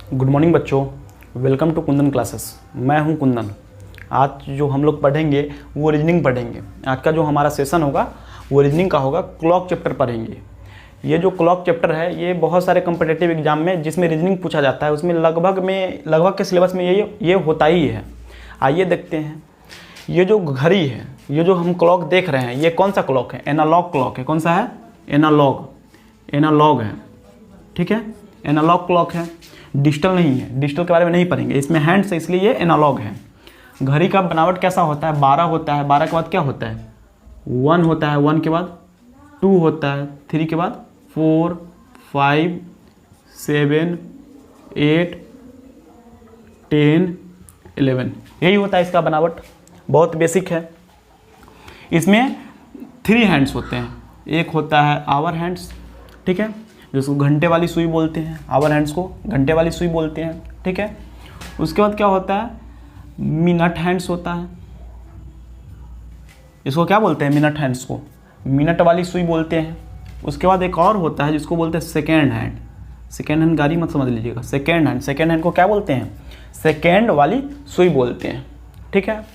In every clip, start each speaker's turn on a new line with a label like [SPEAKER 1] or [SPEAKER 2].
[SPEAKER 1] Good morning बच्चों, welcome to Kundan classes. मैं हूं कुंदन। आज जो हम लोग पढ़ेंगे वो रीजनिंग पढ़ेंगे। आज का जो हमारा सेशन होगा वो रीजनिंग का होगा। क्लॉक चैप्टर पढ़ेंगे। ये जो क्लॉक चैप्टर है ये बहुत सारे कम्पिटिटिव एग्जाम में जिसमें रीजनिंग पूछा जाता है उसमें लगभग के सिलेबस में ये होता ही है। आइए देखते हैं। ये जो घड़ी है, ये जो हम क्लॉक देख रहे हैं, ये कौन सा क्लॉक है? एनालॉग क्लॉक है। कौन सा है? एनालॉग है। ठीक है, एनालॉग क्लॉक है, डिजिटल नहीं है। डिजिटल के बारे में नहीं पढ़ेंगे, इसमें हैंड्स है इसलिए ये एनालॉग है। घड़ी का बनावट कैसा होता है? 12 होता है। 12 के बाद क्या होता है? 1 होता है। 1 के बाद 2 होता है। 3 के बाद 4 5 7 8 10 11। यही होता है इसका बनावट। बहुत बेसिक है। इसमें 3 हैंड्स होते हैं। एक होता है आवर हैंड्स, ठीक है, जिसको घंटे वाली सुई बोलते हैं। आवर हैंड्स को घंटे वाली सुई बोलते हैं, ठीक है। उसके बाद क्या होता है? मिनट हैंड्स होता है। इसको क्या बोलते हैं? मिनट हैंड्स को मिनट वाली सुई बोलते हैं। उसके बाद एक और होता है जिसको बोलते हैं सेकेंड हैंड। सेकेंड हैंड गाड़ी मत समझ लीजिएगा। सेकेंड हैंड को क्या बोलते हैं? सेकेंड वाली सुई बोलते हैं, ठीक है।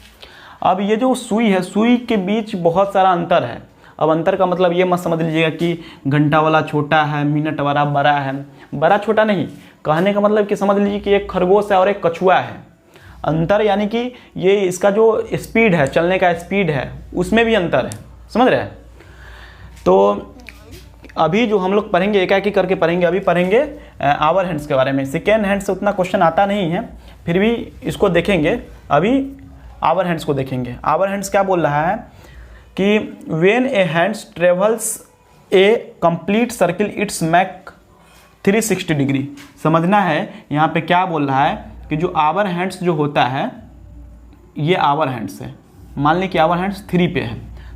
[SPEAKER 1] अब ये जो सुई है, सुई के बीच बहुत सारा अंतर है। अब अंतर का मतलब ये मत समझ लीजिएगा कि घंटा वाला छोटा है, मिनट वाला बड़ा है। बड़ा छोटा नहीं, कहने का मतलब कि समझ लीजिए कि एक खरगोश है और एक कछुआ है। अंतर यानी कि ये इसका जो स्पीड है, चलने का स्पीड है, उसमें भी अंतर है। समझ रहे हैं? तो अभी जो हम लोग पढ़ेंगे एक एक करके पढ़ेंगे। अभी पढ़ेंगे आवर हैंड्स के बारे में। सेकेंड हैंड से उतना क्वेश्चन आता नहीं है, फिर भी इसको देखेंगे। अभी आवर हैंड्स को देखेंगे। आवर हैंड्स क्या बोल रहा है कि when a hands travels a complete circle its make 360 degree. समझना है यहाँ पे क्या बोल रहा है कि जो आवर हैंड्स जो होता है, ये आवर हैंड्स है। मान लें कि आवर हैंड्स 3 पे है,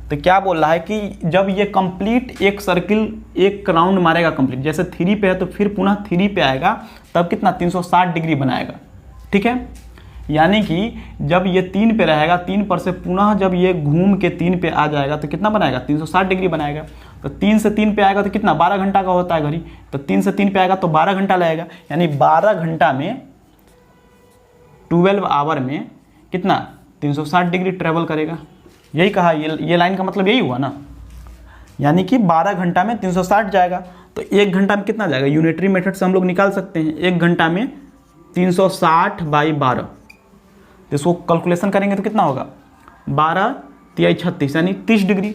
[SPEAKER 1] तो क्या बोल रहा है कि जब ये कंप्लीट एक सर्किल, एक राउंड मारेगा कंप्लीट, जैसे 3 पे है तो फिर पुनः 3 पे आएगा, तब कितना 360 डिग्री बनाएगा, ठीक है। यानी कि जब ये 3 पे रहेगा, 3 पर से पुनः जब ये घूम के 3 पे आ जाएगा तो कितना बनाएगा? 360 डिग्री बनाएगा। तो 3 से 3 पे आएगा तो कितना? 12 घंटा का होता है घड़ी। तो 3 से 3 पे आएगा तो 12 घंटा लगेगा। यानी 12 घंटा में 12 आवर में कितना? 360 डिग्री ट्रेवल करेगा। यही कहा, ये लाइन का मतलब यही हुआ ना। यानी कि 12 घंटा में 360 जाएगा तो 1 घंटा में कितना जाएगा? यूनिटरी मेथड से हम लोग निकाल सकते हैं। 1 घंटा में 360 बाई 12, तो इसको कैलकुलेशन करेंगे तो कितना होगा? 12 तिहाई 36 यानी 30 डिग्री।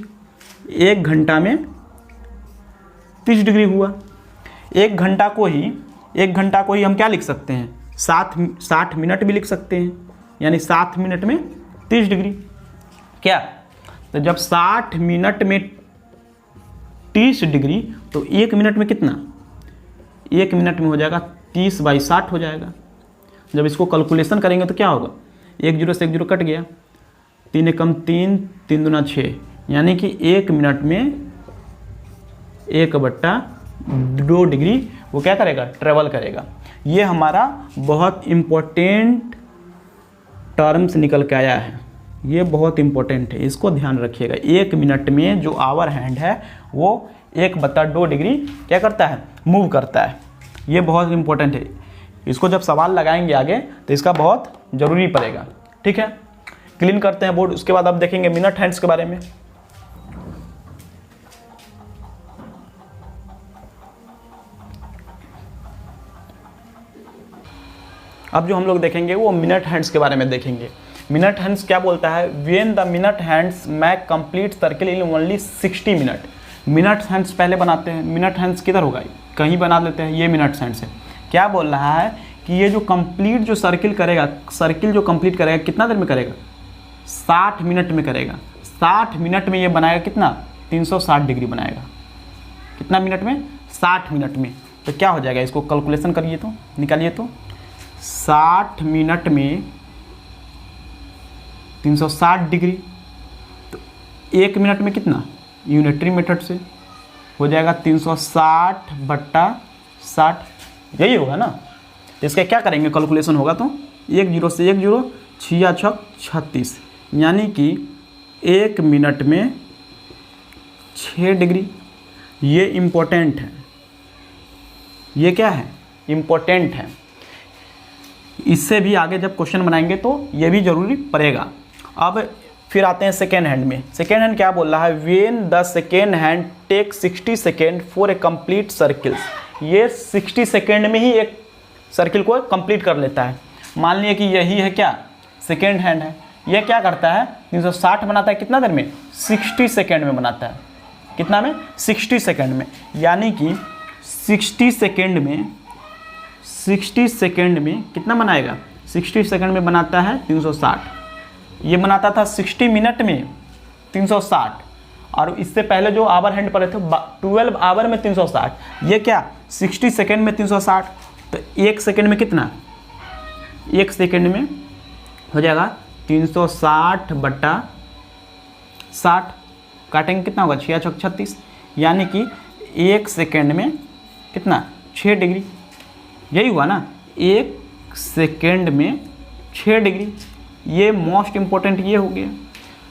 [SPEAKER 1] 1 घंटा में 30 डिग्री हुआ। 1 घंटा को ही हम क्या लिख सकते हैं? 60 मिनट भी लिख सकते हैं। यानी 7 मिनट में 30 डिग्री। क्या? तो जब 60 मिनट में 30 डिग्री तो 1 मिनट में कितना? 1 मिनट में हो जाएगा 30 बाई 60 हो जाएगा। जब इसको कैलकुलेशन करेंगे तो क्या होगा? 1 0 से 1 0 कट गया। 3 एकम 3, 3 दूना 6, यानी कि 1 मिनट में 1/2 डिग्री वो क्या करेगा? ट्रेवल करेगा। ये हमारा बहुत इम्पोर्टेंट टर्म्स निकल के आया है। ये बहुत इम्पोर्टेंट है, इसको ध्यान रखिएगा। 1 मिनट में जो आवर हैंड है वो 1/2 डिग्री क्या करता है? मूव करता है। ये बहुत इम्पोर्टेंट है। इसको जब सवाल लगाएंगे आगे तो इसका बहुत ज़रूरी पड़ेगा, ठीक है। क्लीन करते हैं बोर्ड। उसके बाद अब देखेंगे मिनट हैंड्स के बारे में। अब जो हम लोग देखेंगे वो मिनट हैंड्स के बारे में देखेंगे। मिनट हैंड्स क्या बोलता है? When the minute hands make complete circle in only 60 minute. Minute hands पहले बनाते हैं। मिनट हैंड्स किधर होगा? कहीं बना लेते हैं। ये मिनट हैंड्स है। क्या बोल रहा है कि ये जो कंप्लीट जो सर्किल करेगा, सर्किल जो कंप्लीट करेगा कितना देर में करेगा? 60 मिनट में करेगा। 60 मिनट में ये बनाएगा कितना? 360 डिग्री बनाएगा। कितना मिनट में? 60 मिनट में। तो क्या हो जाएगा? इसको कैलकुलेशन करिए तो, निकालिए तो। 60 मिनट में 360 डिग्री, तो 1 मिनट में कितना? यूनिटरी मेथड से हो जाएगा 360/60। यही होगा ना। इसका क्या करेंगे? कैलकुलेशन होगा तो 1 0 से 1 0, 6 6 36, यानी कि 1 मिनट में 6 डिग्री। ये इम्पोर्टेंट है। ये क्या है? इम्पोर्टेंट है। इससे भी आगे जब क्वेश्चन बनाएंगे तो ये भी जरूरी पड़ेगा। अब फिर आते हैं सेकेंड हैंड में। सेकेंड हैंड क्या बोल रहा है, when the second hand take 60 seconds for a complete circles. ये 60 सेकेंड में ही एक सर्किल को कंप्लीट कर लेता है। मान लिया कि यही है क्या, सेकेंड हैंड है, ये क्या करता है 360 बनाता है कितना देर में, 60 सेकेंड में बनाता है। कितना में, 60 सेकेंड में। यानी कि 60 सेकेंड में कितना बनाएगा, 60 सेकेंड में बनाता है 360। ये बनाता था 60 मिनट में 360, और इससे पहले जो आवर हैंड पड़े थे 12 आवर में 360। ये क्या 60 सेकेंड में 360, तो एक सेकेंड में कितना, एक सेकेंड में हो जाएगा 360 बटा 60, काटेंगे कितना होगा 6 छक 36, यानी कि एक सेकेंड में कितना 6 डिग्री। यही हुआ ना, एक सेकेंड में 6 डिग्री। ये मोस्ट इम्पोर्टेंट ये हो गया।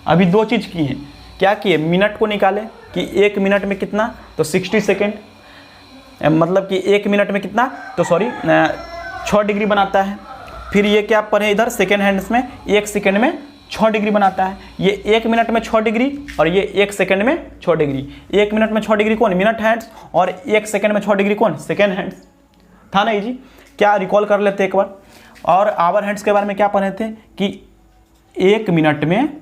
[SPEAKER 1] अभी दो चीज़ की हैं, क्या किए, मिनट को निकाले कि एक मिनट में कितना, तो 60 सेकेंड, मतलब कि एक मिनट में कितना, तो सॉरी 6 डिग्री बनाता है। फिर ये क्या पढ़े इधर सेकेंड हैंड्स में, एक सेकेंड में 6 डिग्री बनाता है। ये एक मिनट में 6 डिग्री और ये एक सेकेंड में 6 डिग्री। एक मिनट में 6 डिग्री कौन, मिनट हैंड्स, और एक सेकेंड में 6 डिग्री कौन, सेकेंड हैंड्स। था ना जी, क्या रिकॉल कर लेते एक बार। और आवर हैंड्स के बारे में क्या पढ़े थे कि एक मिनट में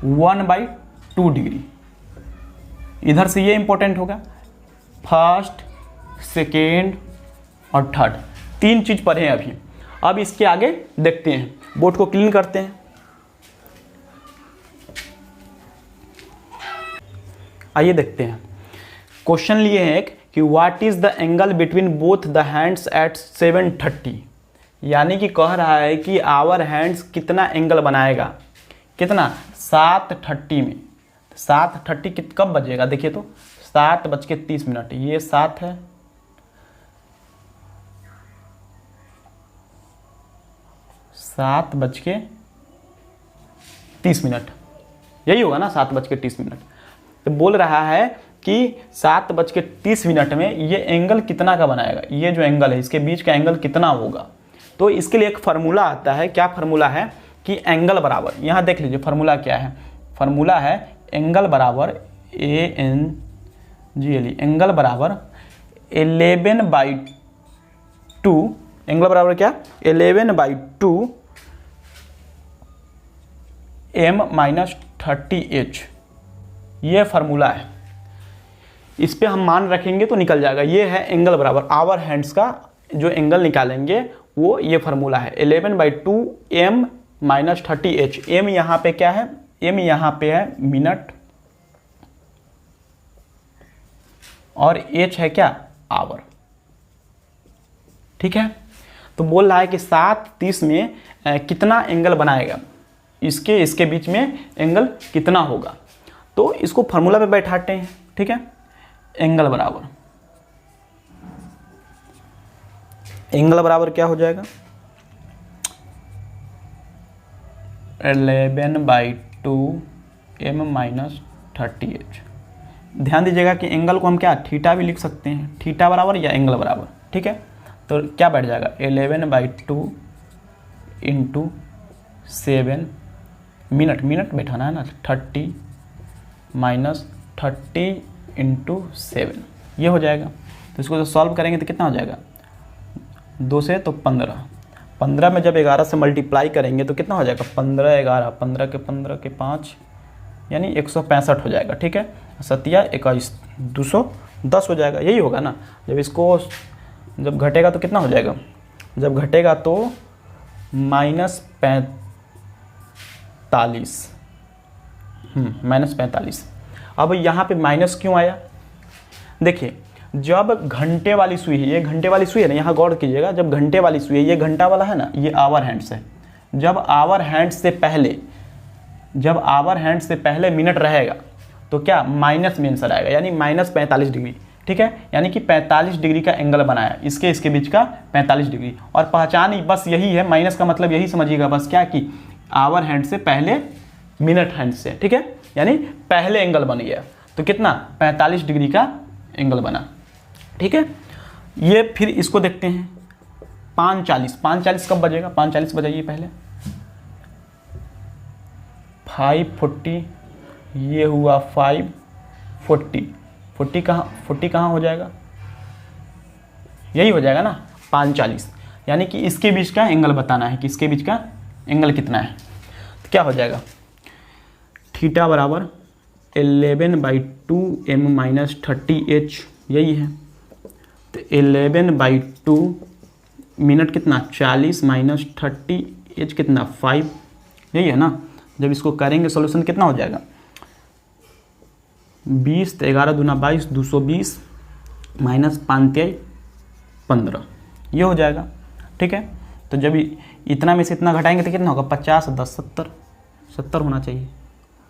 [SPEAKER 1] 1/2 डिग्री। इधर से ये इंपॉर्टेंट होगा, फर्स्ट सेकेंड और थर्ड, 3 चीज पढ़े हैं अभी। अब इसके आगे देखते हैं, बोर्ड को क्लीन करते हैं। आइए देखते हैं, क्वेश्चन लिए हैं एक कि what is the angle between both the hands eight 730। यानी कि कह रहा है कि आवर हैंड्स कितना एंगल बनाएगा, कितना 7:30 में। 7:30 कब बजेगा, देखिए तो 7:30। ये 7 है, 7:30, यही होगा ना 7:30। तो बोल रहा है कि 7:30 में ये एंगल कितना का बनाएगा, ये जो एंगल है इसके बीच का एंगल कितना होगा। तो इसके लिए एक फार्मूला आता है, क्या फार्मूला है कि एंगल बराबर, यहाँ देख लीजिए फार्मूला क्या है। फार्मूला है एंगल बराबर ANGLE, एंगल बराबर 11/2, एंगल बराबर क्या 11/2 m-30h। ये फार्मूला है, इस पे हम मान रखेंगे तो निकल जाएगा। ये है एंगल बराबर, आवर हैंड्स का जो एंगल निकालेंगे वो ये फार्मूला है 11/2 m-30h। m यहाँ पे क्या है, m यहाँ पे है मिनट और h है क्या, आवर। ठीक है, तो बोल रहा है कि 7:30 में कितना एंगल बनाएगा, इसके बीच में एंगल कितना होगा। तो इसको फार्मूला पे बैठाते हैं। ठीक है, एंगल बराबर क्या हो जाएगा 11/2 m-30h। ध्यान दीजिएगा कि एंगल को हम क्या थीटा भी लिख सकते हैं, थीटा बराबर या एंगल बराबर। ठीक है, तो क्या बैठ जाएगा 11/2 × 7 मिनट बैठाना है ना, 30 - 30 × 7 ये हो जाएगा। तो इसको जो सॉल्व करेंगे तो कितना हो जाएगा, 2 से तो 15 में जब 11 से मल्टीप्लाई करेंगे तो कितना हो जाएगा 15 11 15 के 5 यानी 165 हो जाएगा। ठीक है, 7 × 21 210 हो जाएगा। यही होगा ना, जब इसको जब घटेगा तो कितना हो जाएगा, जब घटेगा तो -45। अब यहाँ पे माइनस क्यों आया, देखिए जब घंटे वाली सुई है, ये घंटे वाली सुई है ना, यहाँ गौर कीजिएगा, जब घंटे वाली सुई है, ये घंटा वाला है ना, ये आवर हैंड्स है। जब आवर हैंड्स से पहले मिनट रहेगा तो क्या माइनस में आंसर आएगा, यानी -45 डिग्री। ठीक है, यानी कि 45 डिग्री का एंगल बनाया, इसके बीच का 45 डिग्री। और पहचान बस यही है, माइनस का मतलब यही समझिएगा बस, क्या कि आवर हैंड से पहले मिनट हैंड से। ठीक है, यानी पहले एंगल बन गया, तो कितना 45 डिग्री का एंगल बना। ठीक है, ये फिर इसको देखते हैं, 5:40, 5:40 कब बजेगा? 5:40 बजाइए पहले। 5:40, ये हुआ 5:40, 40 कहाँ हो जाएगा? यही हो जाएगा ना 5:40। यानी कि इसके बीच का एंगल बताना है कि इसके बीच का एंगल कितना है। तो क्या हो जाएगा? थीटा बराबर 11/2m - 30h, यही है। तो 11/2 मिनट कितना? 40 - 30h कितना? 5, यही है ना। जब इसको करेंगे सॉल्यूशन कितना हो जाएगा? 20, तो 11 दूना 22, 220 माइनस 5 15, ये हो जाएगा। ठीक है, तो जब इतना में से इतना घटाएंगे तो कितना होगा? 50, 10, 70 होना चाहिए।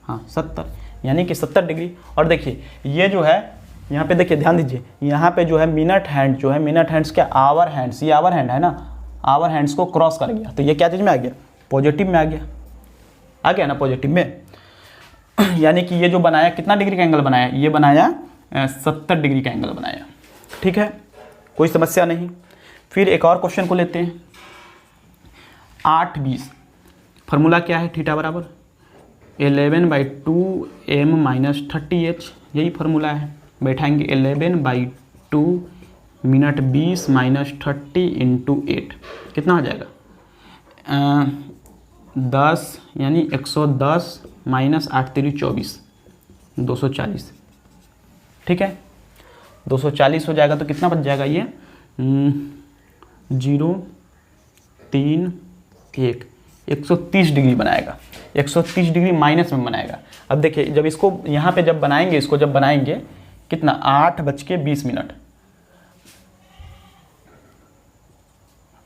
[SPEAKER 1] हाँ 70, यानी कि 70 डिग्री। और देखिए ये जो है यहाँ पे, देखिए ध्यान दीजिए, यहाँ पे जो है मिनट हैंड जो है, मिनट हैंड्स क्या? आवर हैंड्स, ये आवर हैंड है ना, आवर हैंड्स को क्रॉस कर गया। तो ये क्या चीज़ में आ गया? पॉजिटिव में आ गया ना, पॉजिटिव में। यानी कि ये जो बनाया कितना डिग्री का एंगल बनाया? ये बनाया 70 डिग्री का एंगल बनाया। ठीक है, कोई समस्या नहीं। फिर एक और क्वेश्चन को लेते हैं। 8:20, फार्मूला क्या है? थीटा बराबर 11/2m - 30h, यही फार्मूला है। बैठाएंगे 11/2 मिनट 20 - 30 × 8, कितना हो जाएगा? 10, यानी 110 - 8 × 3 = 24, 240। ठीक है, 240 हो जाएगा। तो कितना बच जाएगा ये? 0, 3, 1, 130 डिग्री बनाएगा। 130 डिग्री माइनस में बनाएगा। अब देखिए जब इसको यहाँ पे जब बनाएंगे, इसको जब बनाएंगे कितना? 8:20 मिनट,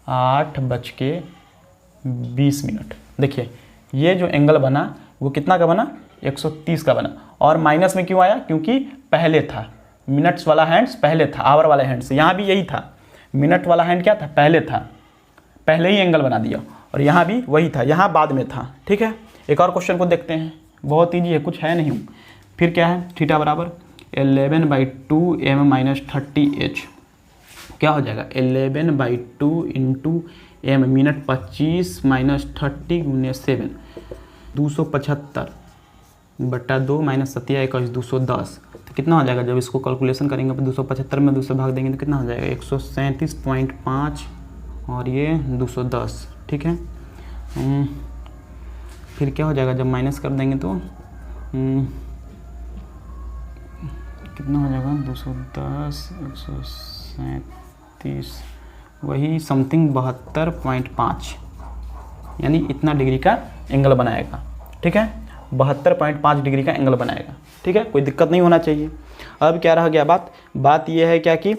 [SPEAKER 1] 8:20 मिनट। देखिए ये जो एंगल बना वो कितना का बना? 130 का बना। और माइनस में क्यों आया? क्योंकि पहले था, मिनट्स वाला हैंड्स पहले था, आवर वाला हैंड्स यहाँ भी यही था। मिनट वाला हैंड क्या था? पहले था, पहले ही एंगल बना दिया। और यहाँ भी वही था, यहाँ बाद में था। ठीक है, एक और क्वेश्चन को देखते हैं, बहुत ईजी है, कुछ है नहीं। फिर क्या है? थीटा बराबर 11/2m - 30h, क्या हो जाएगा? 11/2 × m, मिनट 25 - 30 × 7, 275/2 - 7 × 21, 210। तो कितना हो जाएगा? जब इसको कैलकुलेशन करेंगे तो 275 में 2 से भाग देंगे तो कितना हो जाएगा? 137.5 और ये 210। ठीक है, फिर क्या हो जाएगा? जब माइनस कर देंगे तो कितना हो जाएगा? 210, 137, वही समथिंग 72.5, यानी इतना डिग्री का एंगल बनाएगा। ठीक है, 72.5 डिग्री का एंगल बनाएगा। ठीक है, कोई दिक्कत नहीं होना चाहिए। अब क्या रह गया बात ये है क्या कि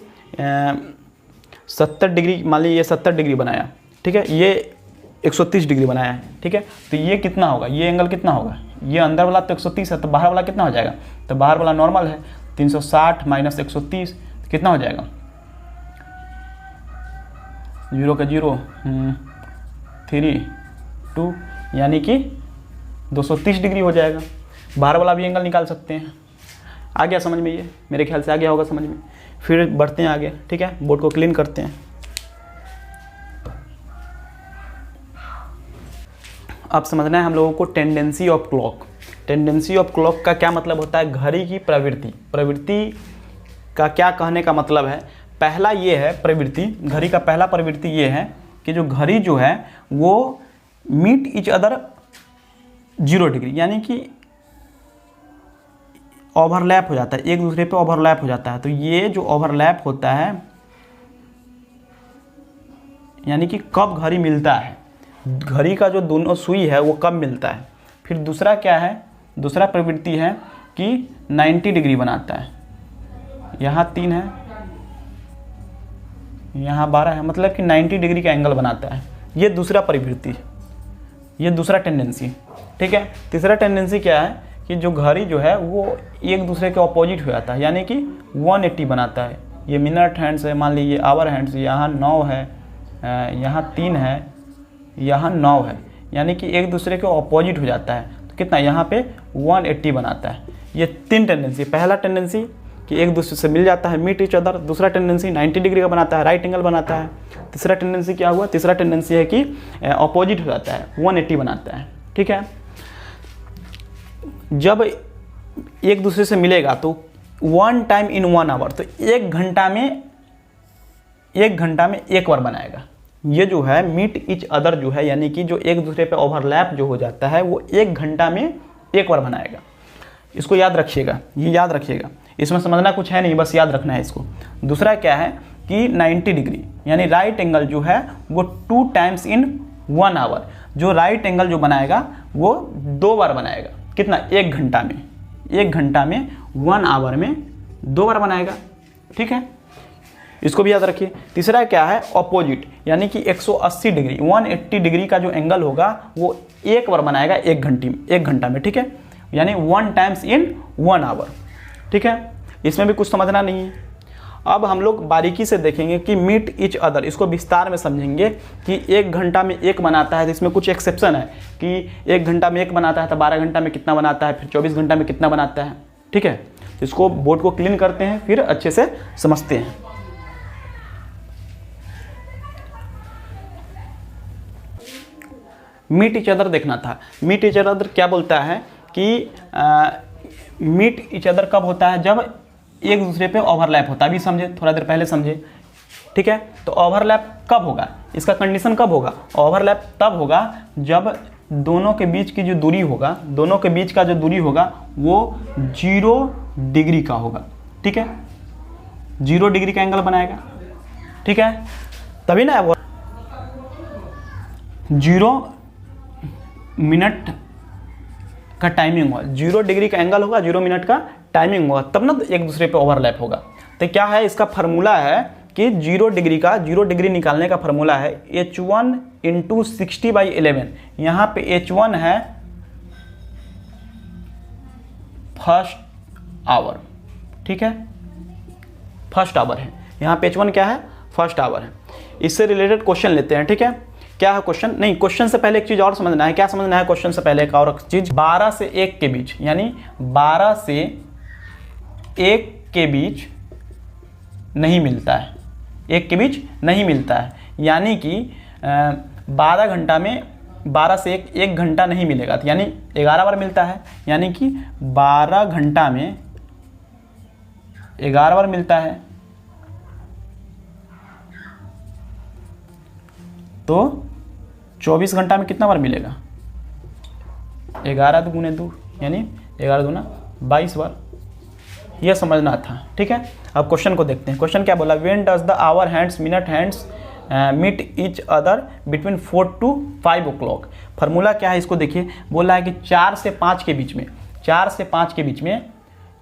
[SPEAKER 1] 70 डिग्री, मान लीजिए ये 70 डिग्री बनाया। ठीक है, ये 130 डिग्री बनाया है। ठीक है, तो ये कितना होगा? ये एंगल कितना होगा? ये अंदर वाला तो 130 है, तो बाहर वाला कितना हो जाएगा? तो बाहर वाला नॉर्मल है, 360 - 130 तो कितना हो जाएगा? 0 का 0, 3, 2, यानी कि 230 डिग्री हो जाएगा। बाहर वाला भी एंगल निकाल सकते हैं। आ गया समझ में? ये मेरे ख्याल से आ गया होगा समझ में। फिर बढ़ते हैं आगे। ठीक है, बोर्ड को क्लीन करते हैं। अब समझना है हम लोगों को tendency of clock. Tendency of clock का क्या मतलब होता है? घड़ी की प्रवृत्ति। प्रवृत्ति का क्या कहने का मतलब है? पहला ये है प्रवृत्ति, घड़ी का पहला प्रवृत्ति ये है कि जो घड़ी जो है वो मीट ईच अदर 0 डिग्री, यानी कि ओवरलैप हो जाता है, एक दूसरे पे ओवरलैप हो जाता है। तो ये जो ओवरलैप होता है, यानी कि कब घड़ी मिलता है, घड़ी का जो दोनों सुई है वो कब मिलता है। फिर दूसरा क्या है? दूसरा प्रवृत्ति है कि 90 डिग्री बनाता है। यहाँ 3 है, यहाँ 12 है, मतलब कि 90 डिग्री का एंगल बनाता है। ये दूसरा प्रवृत्ति, ये दूसरा टेंडेंसी। ठीक है, तीसरा टेंडेंसी क्या है कि जो घड़ी जो है वो एक दूसरे के ऑपोजिट हो जाता है, यानी कि 180 बनाता है। ये मिनट हैंड्स है, मान लीजिए आवर हैंड्स, यहाँ 9 है, यहाँ 3 है, यहाँ 9 है, यानी कि एक दूसरे के ऑपोजिट हो जाता है। तो कितना? यहाँ पे 180 बनाता है। ये 3 टेंडेंसी। पहला टेंडेंसी कि एक दूसरे से मिल जाता है, मीट ईच अदर। दूसरा टेंडेंसी 90 डिग्री का बनाता है, राइट एंगल बनाता है। तीसरा टेंडेंसी क्या हुआ, तीसरा टेंडेंसी है कि ऑपोजिट हो जाता है, 180 बनाता है। ठीक है, जब एक दूसरे से मिलेगा तो 1 टाइम इन 1 आवर, तो 1 घंटा में एक बार बनाएगा। ये जो है मीट इच अदर जो है, यानी कि जो एक दूसरे पे ओवरलैप जो हो जाता है वो 1 घंटा में एक बार बनाएगा। इसको याद रखिएगा, ये याद रखिएगा, इसमें समझना कुछ है नहीं, बस याद रखना है इसको। दूसरा क्या है कि 90 डिग्री यानी राइट एंगल जो है वो 2 टाइम्स इन 1 आवर, जो राइट एंगल जो बनाएगा वो 2 बार बनाएगा। कितना, 1 घंटा में, 1 घंटा में 1 आवर में 2 बार बनाएगा। ठीक है, इसको भी याद रखिए। तीसरा क्या है, ऑपोजिट, यानी कि 180 डिग्री 180 डिग्री का जो एंगल होगा वो एक बार बनाएगा 1 घंटा में। ठीक है, यानी 1 टाइम्स इन 1 आवर। ठीक है, इसमें भी कुछ समझना नहीं है। अब हम लोग बारीकी से देखेंगे कि मीट इच अदर, इसको विस्तार में समझेंगे कि 1 घंटा में एक बनाता है तो इसमें कुछ एक्सेप्शन है कि 1 घंटा में एक बनाता है तो 12 घंटा में कितना बनाता है, फिर 24 घंटा में कितना बनाता है। ठीक है, तो इसको बोर्ड को क्लीन करते हैं, फिर अच्छे से समझते हैं। मीट इच अदर देखना था। मीट इच अदर क्या बोलता है कि मीट इच अदर कब होता है, जब एक दूसरे पे ओवरलैप होता है। अभी समझे, थोड़ा देर पहले समझे। ठीक है, तो ओवरलैप कब होगा, इसका कंडीशन कब होगा, ओवरलैप तब होगा जब दोनों के बीच की जो दूरी होगा, दोनों के बीच का जो दूरी होगा वो 0 डिग्री का होगा। ठीक है, 0 डिग्री का एंगल बनाएगा। ठीक है, तभी ना वो 0 मिनट का टाइमिंग होगा, 0 डिग्री का एंगल होगा, 0 मिनट का टाइमिंग होगा, तब ना एक दूसरे पे ओवरलैप होगा। तो क्या है, इसका फार्मूला है कि 0 डिग्री निकालने का फार्मूला है H1 × 60/11। यहाँ पे H1 है फर्स्ट आवर। ठीक है, फर्स्ट आवर है, यहाँ पे H1 क्या है, फर्स्ट आवर है। इससे रिलेटेड क्वेश्चन लेते हैं। ठीक है, क्या है क्वेश्चन, नहीं क्वेश्चन से पहले एक चीज और समझना है। क्या समझना है क्वेश्चन से पहले एक और चीज, 12 से 1 के बीच, यानी 12 से 1 के बीच नहीं मिलता है, 1 के बीच नहीं मिलता है, यानी कि 12 घंटा में 12 से 1 घंटा नहीं मिलेगा, तो यानी 11 बार मिलता है, यानी कि 12 घंटा में 11 बार मिलता है। तो 24 घंटा में कितना बार मिलेगा, 11 गुने 2 यानी 11 दूना 22 बार। यह समझना था। ठीक है, अब क्वेश्चन को देखते हैं। क्वेश्चन क्या बोला, when does the hour hands minute hands meet each other between 4 to 5 o'clock। Formula क्या है, इसको देखिए। बोला है कि 4 से 5 के बीच में, 4 से 5 के बीच में,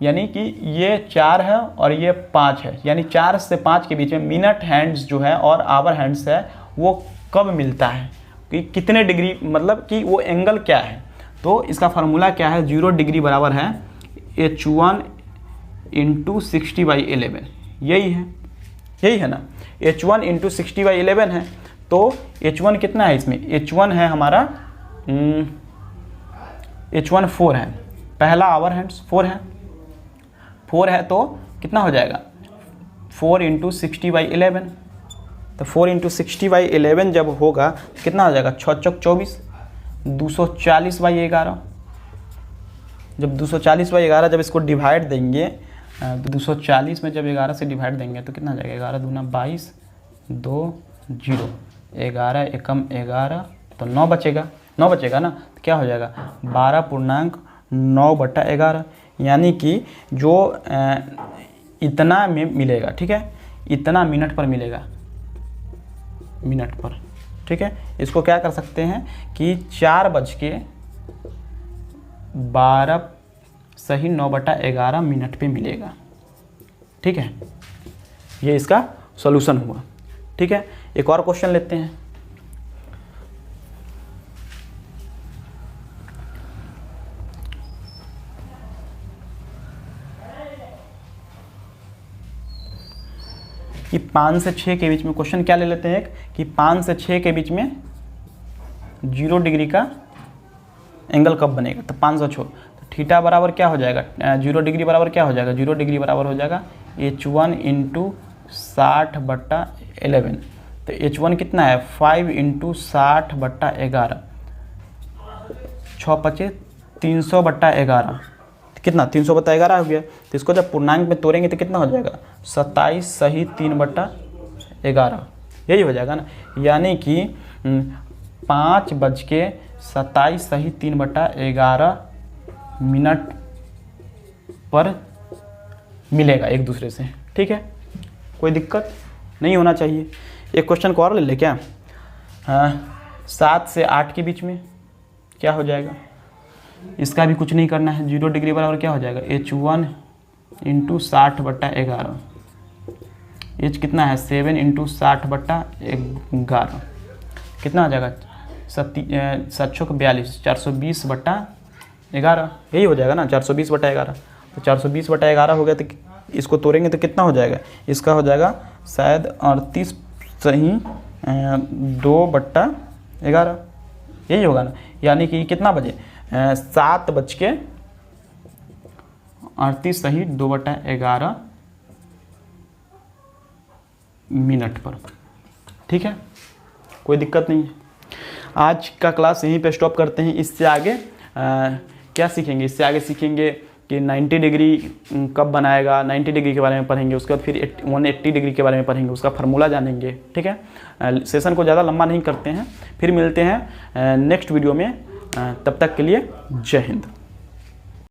[SPEAKER 1] यानी कि ये 4 है और ये 5 है, यानी 4 से 5 के बीच में मिनट हैंड्स जो है और आवर हैंड्स है वो कब मिलता है, कि कितने डिग्री, मतलब कि वो एंगल क्या है। तो इसका फार्मूला क्या है, 0 डिग्री बराबर है H1 × 60/11। यही है ना, H1 × 60/11 है। तो H1 कितना है इसमें, H1 है हमारा H1 4 है, पहला आवर हैंड्स 4 है, 4 है तो कितना हो जाएगा, 4 × 60/11। तो 4 × 60/11 जब होगा तो कितना हो जाएगा, 6 चौक 24, 240/11। जब 240/11 जब इसको डिवाइड देंगे, 240 में जब 11 से डिवाइड देंगे तो कितना हो जाएगा, 11 दूना 22, 2 0, 11 एकम 11, तो 9 बचेगा ना। तो क्या हो जाएगा, 12.9/11, यानी कि जो इतना में मिलेगा। ठीक है, इतना मिनट पर मिलेगा, मिनट पर। ठीक है, इसको क्या कर सकते हैं कि 4:12 सही 9/11 मिनट पे मिलेगा। ठीक है, ये इसका सॉल्यूशन हुआ। ठीक है, एक और क्वेश्चन लेते हैं। कि 5 से 6 के बीच में, क्वेश्चन क्या ले लेते हैं कि 5 से 6 के बीच में 0 डिग्री का एंगल कब बनेगा। तो 5 से 6, तो थीटा बराबर क्या हो जाएगा, 0 डिग्री बराबर क्या हो जाएगा, 0 डिग्री बराबर हो जाएगा H1 × 60/11। तो H1 कितना है 5 × 60/11, 6 5 300/11, कितना 300/11 हो गया। तो इसको जब पूर्णांक में तोड़ेंगे तो कितना हो जाएगा 27 सही 3/11, यही हो जाएगा ना। यानी कि 5:27 सही 3/11 मिनट पर मिलेगा एक दूसरे से, ठीक है। कोई दिक्कत नहीं होना चाहिए। एक क्वेश्चन को और ले ले क्या, 7 से 8 के बीच में क्या हो जाएगा, इसका भी कुछ नहीं करना है। 0 डिग्री बराबर क्या हो जाएगा H1 × 60/11, H कितना है 7 × 60/11, कितना आ जाएगा 742 420/11, यही हो जाएगा ना 420/11। तो 420/11 हो गया तो इसको तोड़ेंगे तो कितना हो जाएगा, इसका हो जाएगा शायद 38 सही 2/11, यही होगा ना। यानी कि कितना बजे 7:38 सही 2/11 मिनट पर, ठीक है। कोई दिक्कत नहीं है। आज का क्लास यहीं पे स्टॉप करते हैं। इससे आगे क्या सीखेंगे, इससे आगे सीखेंगे कि 90 डिग्री कब बनाएगा, 90 डिग्री के बारे में पढ़ेंगे। उसके बाद फिर 180 डिग्री के बारे में पढ़ेंगे, उसका फार्मूला जानेंगे, ठीक है। सेशन को ज़्यादा लंबा नहीं करते हैं, फिर मिलते हैं नेक्स्ट वीडियो में। तब तक के लिए जय हिंद।